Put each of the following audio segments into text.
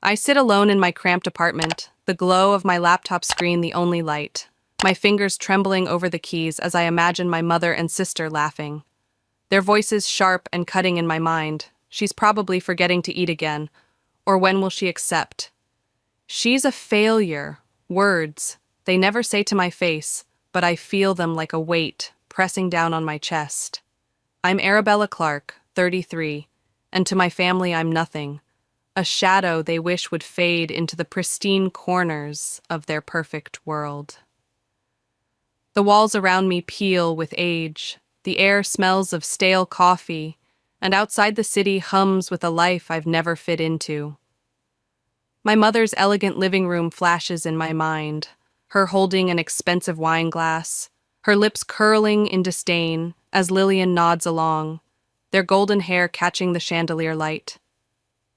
I sit alone in my cramped apartment, the glow of my laptop screen the only light, my fingers trembling over the keys as I imagine my mother and sister laughing. Their voices sharp and cutting in my mind. She's probably forgetting to eat again. Or when will she accept? She's a failure. Words. They never say to my face, but I feel them like a weight pressing down on my chest. I'm Arabella Clark, 33, and to my family I'm nothing. A shadow they wish would fade into the pristine corners of their perfect world. The walls around me peel with age. The air smells of stale coffee, and outside the city hums with a life I've never fit into. My mother's elegant living room flashes in my mind, her holding an expensive wine glass, her lips curling in disdain as Lillian nods along, their golden hair catching the chandelier light.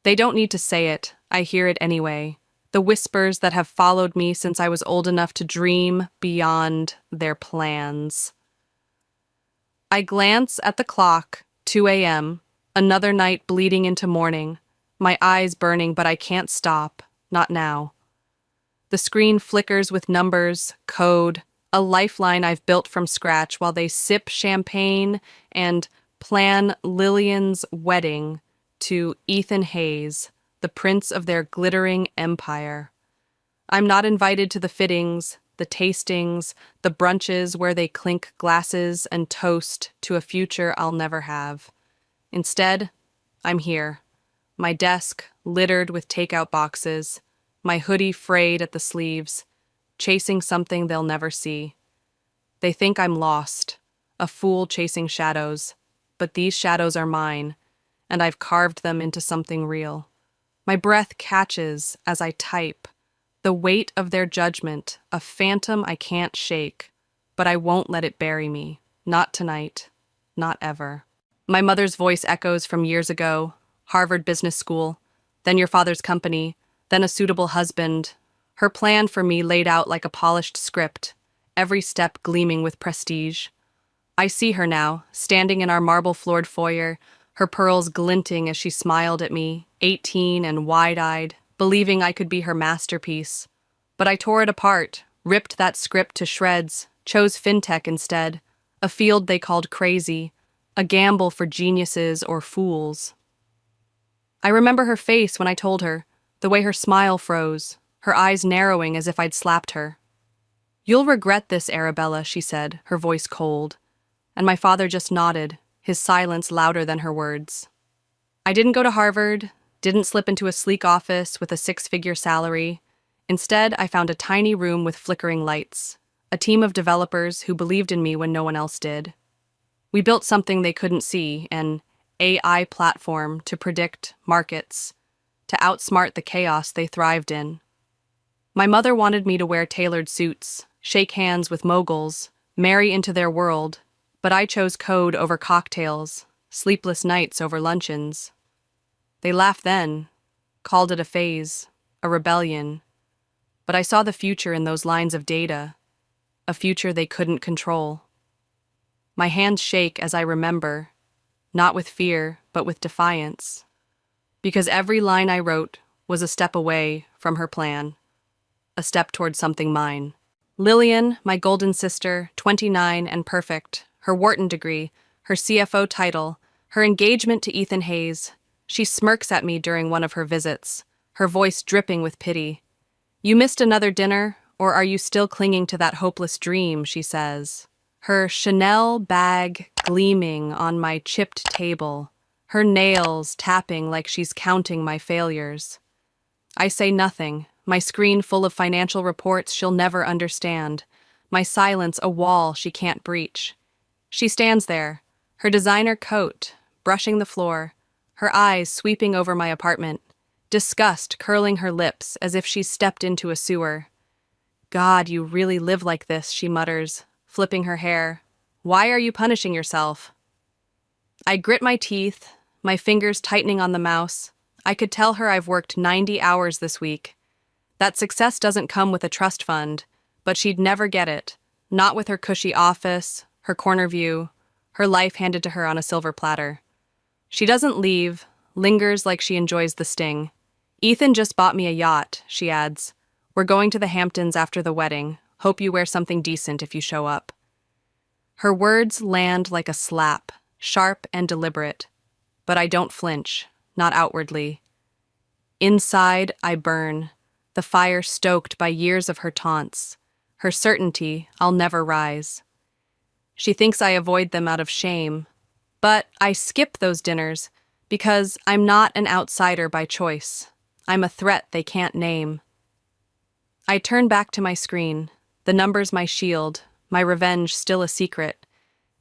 They don't need to say it, I hear it anyway, the whispers that have followed me since I was old enough to dream beyond their plans. I glance at the clock, 2 a.m., another night bleeding into morning, my eyes burning, but I can't stop, not now. The screen flickers with numbers, code, a lifeline I've built from scratch while they sip champagne and plan Lillian's wedding to Ethan Hayes, the prince of their glittering empire. I'm not invited to the fittings, the tastings, the brunches where they clink glasses and toast to a future I'll never have. Instead, I'm here, my desk littered with takeout boxes, my hoodie frayed at the sleeves, chasing something they'll never see. They think I'm lost, a fool chasing shadows, but these shadows are mine, and I've carved them into something real. My breath catches as I type, the weight of their judgment, a phantom I can't shake, but I won't let it bury me, not tonight, not ever. My mother's voice echoes from years ago, Harvard Business School, then your father's company, then a suitable husband, her plan for me laid out like a polished script, every step gleaming with prestige. I see her now, standing in our marble-floored foyer, her pearls glinting as she smiled at me, 18 and wide-eyed, believing I could be her masterpiece. But I tore it apart, ripped that script to shreds, chose fintech instead, a field they called crazy, a gamble for geniuses or fools. I remember her face when I told her, the way her smile froze, her eyes narrowing as if I'd slapped her. "You'll regret this, Arabella," she said, her voice cold. And my father just nodded, his silence louder than her words. I didn't go to Harvard, didn't slip into a sleek office with a 6-figure salary. Instead, I found a tiny room with flickering lights, a team of developers who believed in me when no one else did. We built something they couldn't see, an AI platform to predict markets, to outsmart the chaos they thrived in. My mother wanted me to wear tailored suits, shake hands with moguls, marry into their world, but I chose code over cocktails, sleepless nights over luncheons. They laughed then, called it a phase, a rebellion, but I saw the future in those lines of data, a future they couldn't control. My hands shake as I remember, not with fear, but with defiance, because every line I wrote was a step away from her plan, a step toward something mine. Lillian, my golden sister, 29 and perfect, her Wharton degree, her CFO title, her engagement to Ethan Hayes. She smirks at me during one of her visits, her voice dripping with pity. "You missed another dinner, or are you still clinging to that hopeless dream?" she says. Her Chanel bag gleaming on my chipped table, her nails tapping like she's counting my failures. I say nothing, my screen full of financial reports she'll never understand, my silence a wall she can't breach. She stands there, her designer coat brushing the floor, her eyes sweeping over my apartment, disgust curling her lips as if she's stepped into a sewer. "God, you really live like this," she mutters, flipping her hair. "Why are you punishing yourself?" I grit my teeth, my fingers tightening on the mouse. I could tell her I've worked 90 hours this week. That success doesn't come with a trust fund, but she'd never get it, not with her cushy office, her corner view, her life handed to her on a silver platter. She doesn't leave, lingers like she enjoys the sting. Ethan just bought me a yacht, she adds. We're going to the Hamptons after the wedding. Hope you wear something decent if you show up. Her words land like a slap, sharp and deliberate. But I don't flinch, not outwardly. Inside, I burn, the fire stoked by years of her taunts, her certainty I'll never rise. She thinks I avoid them out of shame, but I skip those dinners because I'm not an outsider by choice. I'm a threat they can't name. I turn back to my screen, the numbers my shield, my revenge still a secret,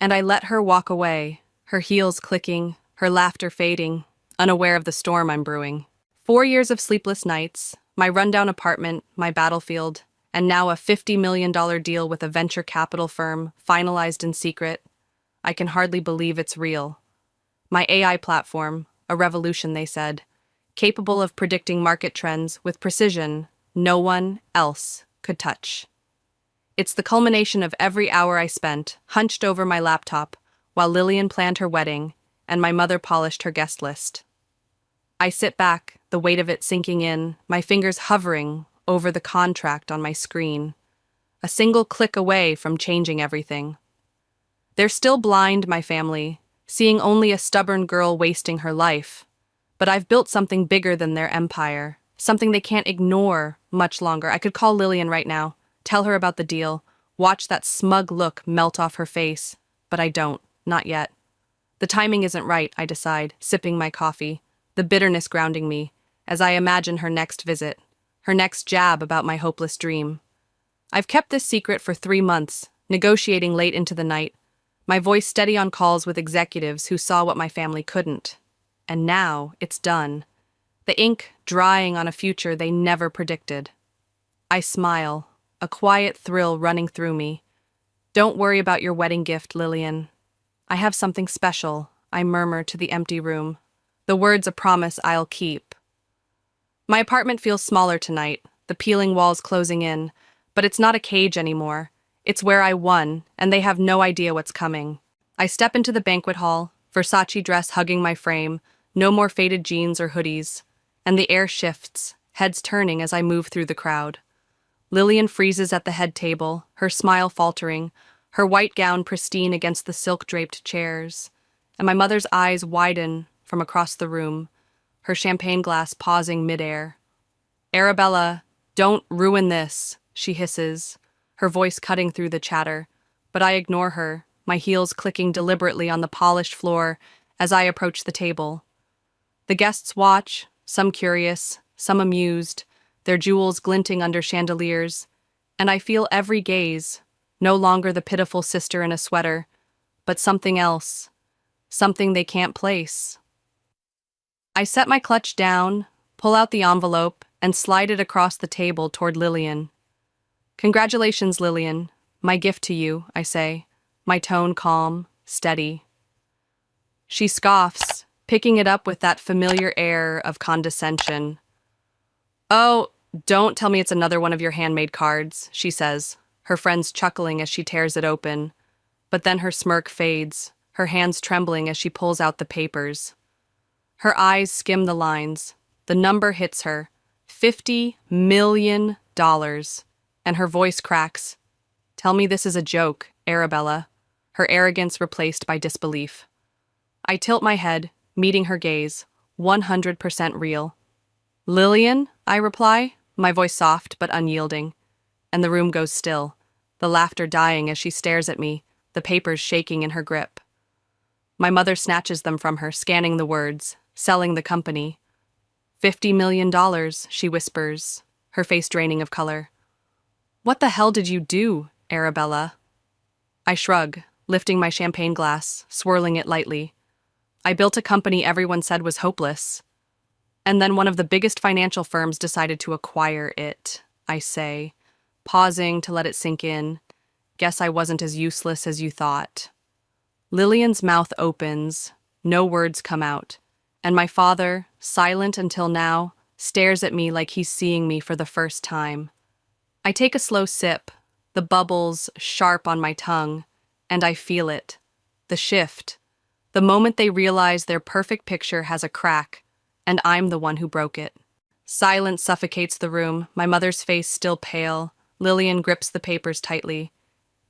and I let her walk away, her heels clicking, her laughter fading, unaware of the storm I'm brewing. 4 years of sleepless nights, my rundown apartment, my battlefield, and now a $50 million deal with a venture capital firm, finalized in secret. I can hardly believe it's real. My AI platform, a revolution, they said, capable of predicting market trends with precision no one else could touch. It's the culmination of every hour I spent, hunched over my laptop, while Lillian planned her wedding and my mother polished her guest list. I sit back, the weight of it sinking in, my fingers hovering over the contract on my screen, a single click away from changing everything. They're still blind, my family, seeing only a stubborn girl wasting her life. But I've built something bigger than their empire, something they can't ignore much longer. I could call Lillian right now, tell her about the deal, watch that smug look melt off her face, but I don't, not yet. The timing isn't right, I decide, sipping my coffee, the bitterness grounding me, as I imagine her next visit, her next jab about my hopeless dream. I've kept this secret for 3 months, negotiating late into the night, my voice steady on calls with executives who saw what my family couldn't. And now it's done, the ink drying on a future they never predicted. I smile, a quiet thrill running through me. Don't worry about your wedding gift, Lillian. I have something special, I murmur to the empty room, the words a promise I'll keep. My apartment feels smaller tonight, the peeling walls closing in, but it's not a cage anymore. It's where I won, and they have no idea what's coming. I step into the banquet hall, Versace dress hugging my frame, no more faded jeans or hoodies, and the air shifts, heads turning as I move through the crowd. Lillian freezes at the head table, her smile faltering, her white gown pristine against the silk-draped chairs, and my mother's eyes widen from across the room, her champagne glass pausing midair. "Arabella, don't ruin this," she hisses, her voice cutting through the chatter, but I ignore her, my heels clicking deliberately on the polished floor as I approach the table. The guests watch, some curious, some amused, their jewels glinting under chandeliers, and I feel every gaze, no longer the pitiful sister in a sweater, but something else, something they can't place. I set my clutch down, pull out the envelope, and slide it across the table toward Lillian. "Congratulations, Lillian. My gift to you," I say, my tone calm, steady. She scoffs, picking it up with that familiar air of condescension. "Oh, don't tell me it's another one of your handmade cards," she says, her friends chuckling as she tears it open. But then her smirk fades, her hands trembling as she pulls out the papers. Her eyes skim the lines. The number hits her, $50 million, and her voice cracks. "Tell me this is a joke, Arabella," her arrogance replaced by disbelief. I tilt my head, meeting her gaze, 100% real. "Lillian," I reply, my voice soft but unyielding, and the room goes still, the laughter dying as she stares at me, the papers shaking in her grip. My mother snatches them from her, scanning the words, selling the company. $50 million, she whispers, her face draining of color. "What the hell did you do, Arabella?" I shrug, lifting my champagne glass, swirling it lightly. "I built a company everyone said was hopeless. And then one of the biggest financial firms decided to acquire it," I say, pausing to let it sink in. "Guess I wasn't as useless as you thought." Lillian's mouth opens, no words come out, and my father, silent until now, stares at me like he's seeing me for the first time. I take a slow sip, the bubbles sharp on my tongue, and I feel it. The shift. The moment they realize their perfect picture has a crack, and I'm the one who broke it. Silence suffocates the room, my mother's face still pale. Lillian grips the papers tightly.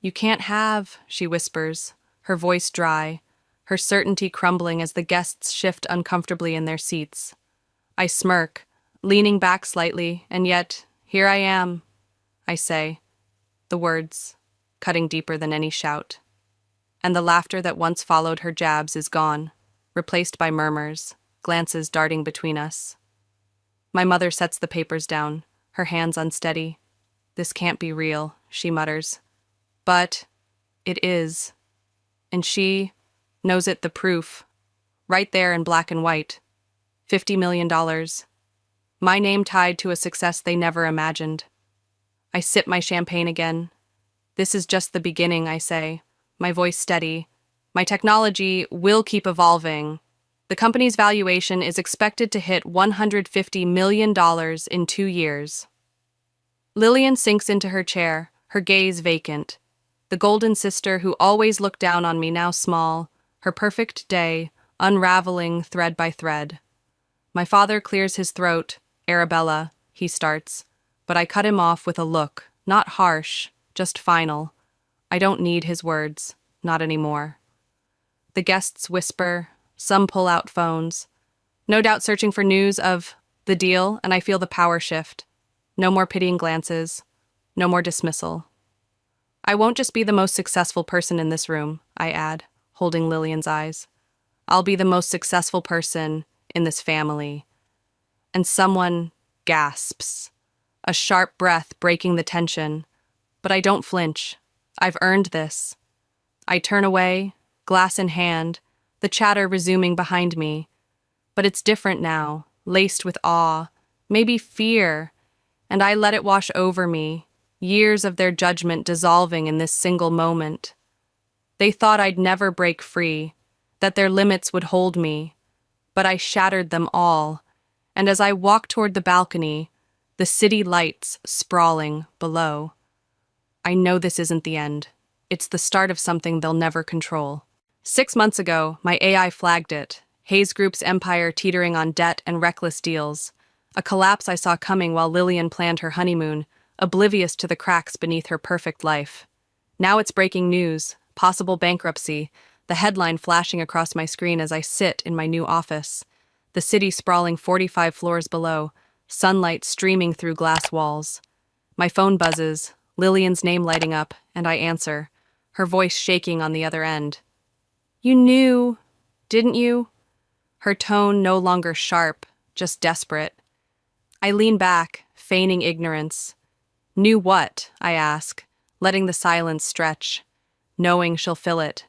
You can't have, she whispers, her voice dry, her certainty crumbling as the guests shift uncomfortably in their seats. I smirk, leaning back slightly, and yet, here I am, I say, the words cutting deeper than any shout. And the laughter that once followed her jabs is gone, replaced by murmurs, glances darting between us. My mother sets the papers down, her hands unsteady. This can't be real, she mutters. But it is. And she knows it, the proof. Right there in black and white. $50 million. My name tied to a success they never imagined. I sip my champagne again. This is just the beginning, I say, my voice steady. My technology will keep evolving. The company's valuation is expected to hit $150 million in 2 years. Lillian sinks into her chair, her gaze vacant. The golden sister who always looked down on me now small, her perfect day, unraveling thread by thread. My father clears his throat. Arabella, he starts, but I cut him off with a look, not harsh, just final. I don't need his words, not anymore. The guests whisper, some pull out phones, no doubt searching for news of the deal, and I feel the power shift. No more pitying glances, no more dismissal. I won't just be the most successful person in this room, I add, holding Lillian's eyes. I'll be the most successful person in this family. And someone gasps, a sharp breath breaking the tension. But I don't flinch. I've earned this. I turn away, glass in hand, the chatter resuming behind me. But it's different now, laced with awe, maybe fear, and I let it wash over me, years of their judgment dissolving in this single moment. They thought I'd never break free, that their limits would hold me, but I shattered them all, and as I walked toward the balcony, the city lights sprawling below. I know this isn't the end. It's the start of something they'll never control. 6 months ago, my AI flagged it, Hayes Group's empire teetering on debt and reckless deals, a collapse I saw coming while Lillian planned her honeymoon, oblivious to the cracks beneath her perfect life. Now it's breaking news, possible bankruptcy, the headline flashing across my screen as I sit in my new office, the city sprawling 45 floors below, sunlight streaming through glass walls. My phone buzzes, Lillian's name lighting up, and I answer, her voice shaking on the other end. You knew, didn't you? Her tone no longer sharp, just desperate. I lean back, feigning ignorance. Knew what? I ask, letting the silence stretch, knowing she'll fill it.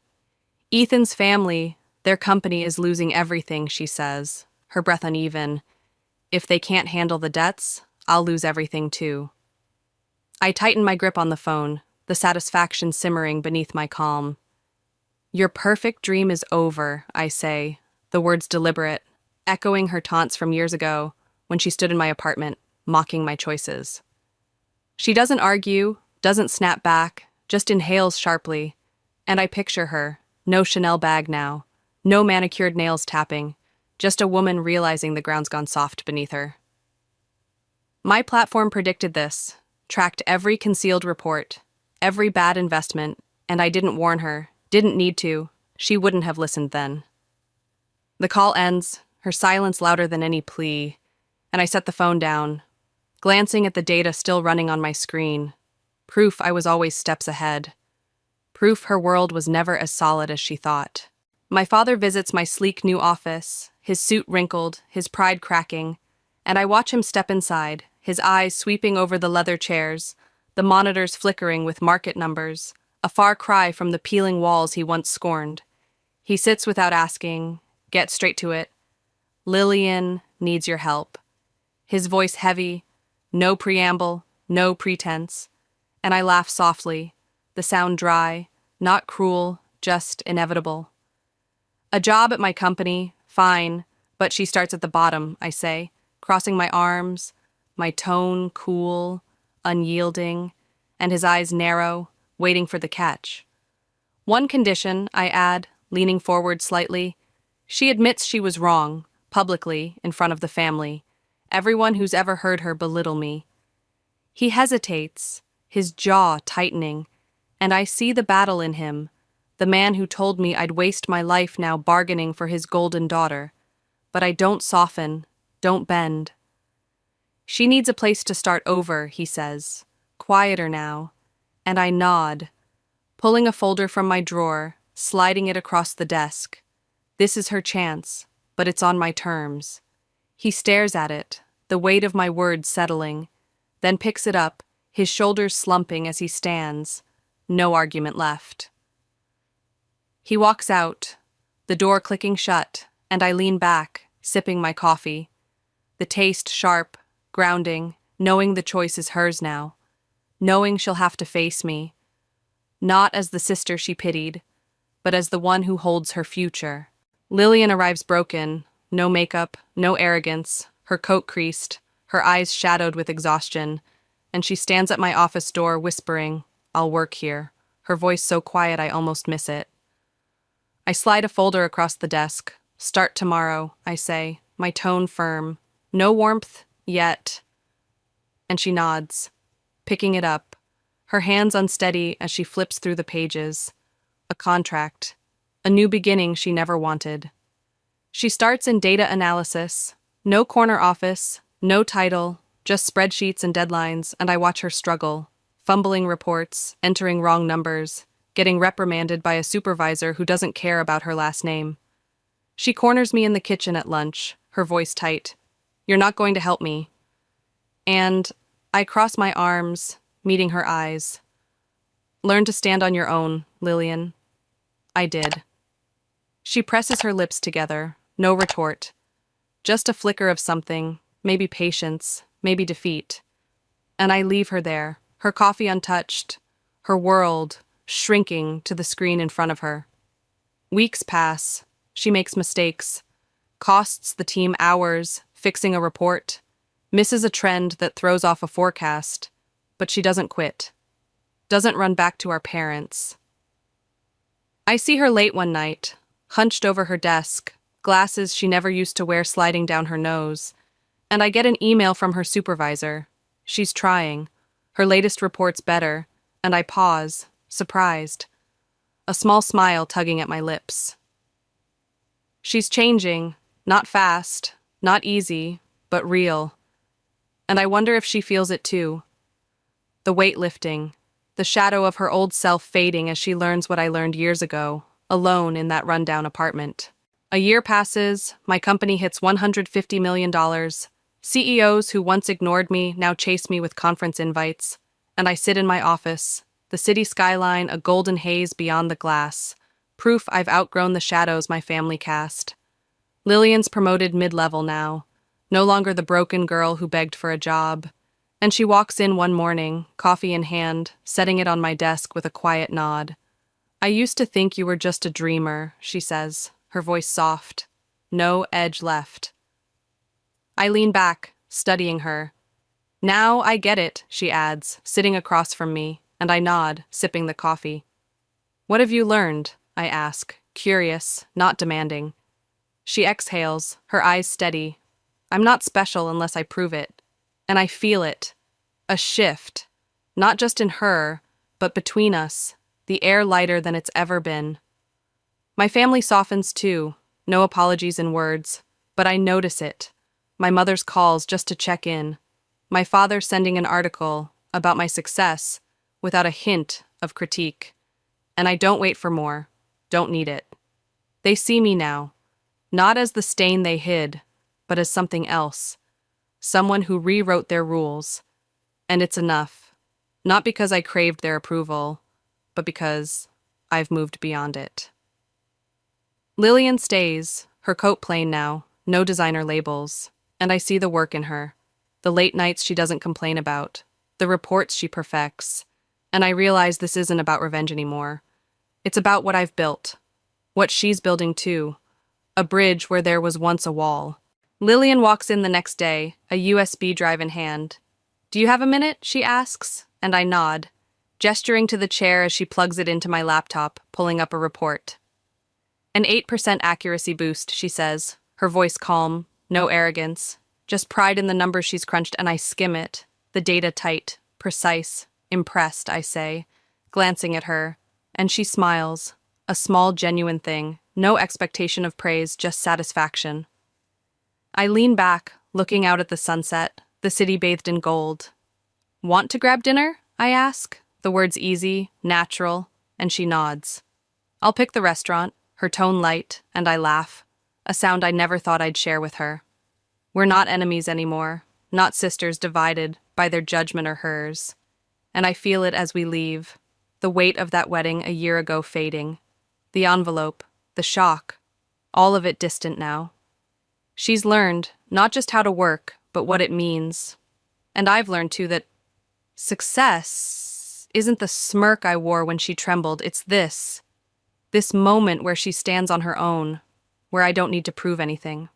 Ethan's family, their company is losing everything, she says, her breath uneven. If they can't handle the debts, I'll lose everything too. I tighten my grip on the phone, the satisfaction simmering beneath my calm. Your perfect dream is over, I say, the words deliberate, echoing her taunts from years ago when she stood in my apartment, mocking my choices. She doesn't argue, doesn't snap back, just inhales sharply, and I picture her, no Chanel bag now, no manicured nails tapping, just a woman realizing the ground's gone soft beneath her. My platform predicted this, tracked every concealed report, every bad investment, and I didn't warn her, didn't need to. She wouldn't have listened then. The call ends, her silence louder than any plea, and I set the phone down, glancing at the data still running on my screen. Proof I was always steps ahead. Proof her world was never as solid as she thought. My father visits my sleek new office, his suit wrinkled, his pride cracking, and I watch him step inside, his eyes sweeping over the leather chairs, the monitors flickering with market numbers, a far cry from the peeling walls he once scorned. He sits without asking, gets straight to it. Lillian needs your help. His voice heavy, no preamble, no pretense, and I laugh softly, the sound dry, not cruel, just inevitable. A job at my company, fine, but she starts at the bottom, I say, crossing my arms, my tone cool, unyielding, and his eyes narrow, waiting for the catch. One condition, I add, leaning forward slightly, she admits she was wrong, publicly, in front of the family, everyone who's ever heard her belittle me. He hesitates, his jaw tightening, and I see the battle in him, the man who told me I'd waste my life now bargaining for his golden daughter. But I don't soften, don't bend. She needs a place to start over, he says, quieter now, and I nod, pulling a folder from my drawer, sliding it across the desk. This is her chance, but it's on my terms. He stares at it, the weight of my words settling, then picks it up, his shoulders slumping as he stands. No argument left. He walks out, the door clicking shut, and I lean back, sipping my coffee. The taste sharp, grounding, knowing the choice is hers now. Knowing she'll have to face me. Not as the sister she pitied, but as the one who holds her future. Lillian arrives broken, no makeup, no arrogance, her coat creased, her eyes shadowed with exhaustion, and she stands at my office door whispering, "I'll work here," her voice so quiet I almost miss it. I slide a folder across the desk. "Start tomorrow," I say, my tone firm. No warmth yet. And she nods, picking it up, her hands unsteady as she flips through the pages. A contract, a new beginning she never wanted. She starts in data analysis, no corner office, no title, just spreadsheets and deadlines, and I watch her struggle, fumbling reports, entering wrong numbers, getting reprimanded by a supervisor who doesn't care about her last name. She corners me in the kitchen at lunch, her voice tight. "You're not going to help me." And I cross my arms, meeting her eyes. "Learn to stand on your own, Lillian." I did. She presses her lips together, no retort. Just a flicker of something, maybe patience, maybe defeat. And I leave her there, her coffee untouched, her world shrinking to the screen in front of her. Weeks pass. She makes mistakes, costs the team hours fixing a report, misses a trend that throws off a forecast, but she doesn't quit, doesn't run back to our parents. I see her late one night, hunched over her desk, glasses she never used to wear sliding down her nose, and I get an email from her supervisor. She's trying. Her latest report's better, and I pause, surprised, a small smile tugging at my lips. She's changing, not fast, not easy, but real. And I wonder if she feels it too. The weight lifting, the shadow of her old self fading as she learns what I learned years ago, alone in that rundown apartment. A year passes, my company hits $150 million. CEOs who once ignored me now chase me with conference invites, and I sit in my office, the city skyline a golden haze beyond the glass, proof I've outgrown the shadows my family cast. Lillian's promoted mid-level now, no longer the broken girl who begged for a job, and she walks in one morning, coffee in hand, setting it on my desk with a quiet nod. "I used to think you were just a dreamer," she says, her voice soft, no edge left. I lean back, studying her. "Now I get it," she adds, sitting across from me, and I nod, sipping the coffee. "What have you learned?" I ask, curious, not demanding. She exhales, her eyes steady. "I'm not special unless I prove it. And I feel it. A shift. Not just in her, but between us, the air lighter than it's ever been." My family softens too, no apologies in words, but I notice it. My mother's calls just to check in. My father sending an article about my success without a hint of critique. And I don't wait for more. Don't need it. They see me now, not as the stain they hid, but as something else. Someone who rewrote their rules. And it's enough. Not because I craved their approval, but because I've moved beyond it. Lillian stays, her coat plain now, no designer labels, and I see the work in her. The late nights she doesn't complain about, the reports she perfects, and I realize this isn't about revenge anymore. It's about what I've built, what she's building too, a bridge where there was once a wall. Lillian walks in the next day, a USB drive in hand. "Do you have a minute?" she asks, and I nod, gesturing to the chair as she plugs it into my laptop, pulling up a report. "An 8% accuracy boost," she says, her voice calm, no arrogance. Just pride in the numbers she's crunched, and I skim it. The data tight, precise, impressed, I say, glancing at her, and she smiles. A small, genuine thing. No expectation of praise, just satisfaction. I lean back, looking out at the sunset, the city bathed in gold. Want to grab dinner? I ask. The words easy, natural, and she nods. I'll pick the restaurant, her tone light, and I laugh, a sound I never thought I'd share with her. We're not enemies anymore, not sisters divided by their judgment or hers. And I feel it as we leave, the weight of that wedding a year ago fading. The envelope, the shock, all of it distant now. She's learned not just how to work, but what it means. And I've learned too that success isn't the smirk I wore when she trembled, it's this moment where she stands on her own, where I don't need to prove anything.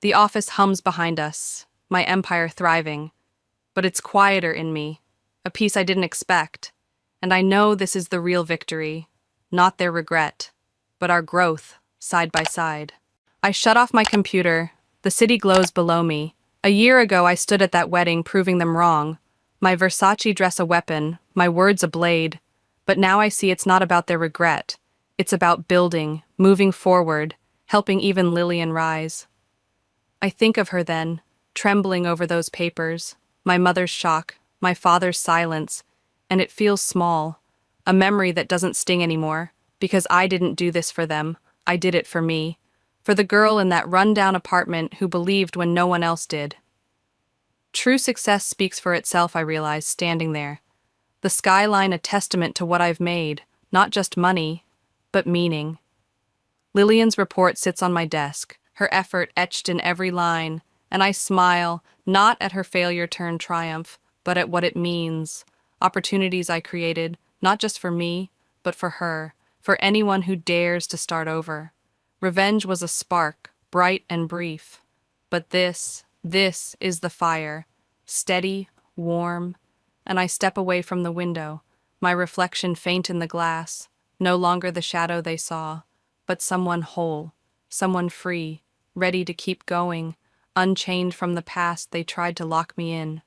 The office hums behind us, my empire thriving, but it's quieter in me, a peace I didn't expect, and I know this is the real victory, not their regret, but our growth, side by side. I shut off my computer, the city glows below me. A year ago I stood at that wedding proving them wrong, my Versace dress a weapon, my words a blade, but now I see it's not about their regret. It's about building, moving forward, helping even Lillian rise. I think of her then, trembling over those papers, my mother's shock, my father's silence, and it feels small, a memory that doesn't sting anymore, because I didn't do this for them, I did it for me, for the girl in that run-down apartment who believed when no one else did. True success speaks for itself, I realize, standing there. The skyline a testament to what I've made, not just money, but meaning. Lillian's report sits on my desk, her effort etched in every line, and I smile, not at her failure turned triumph, but at what it means. Opportunities I created, not just for me, but for her, for anyone who dares to start over. Revenge was a spark, bright and brief. But this is the fire, steady, warm, and I step away from the window, my reflection faint in the glass, no longer the shadow they saw, but someone whole, someone free, ready to keep going, unchained from the past they tried to lock me in.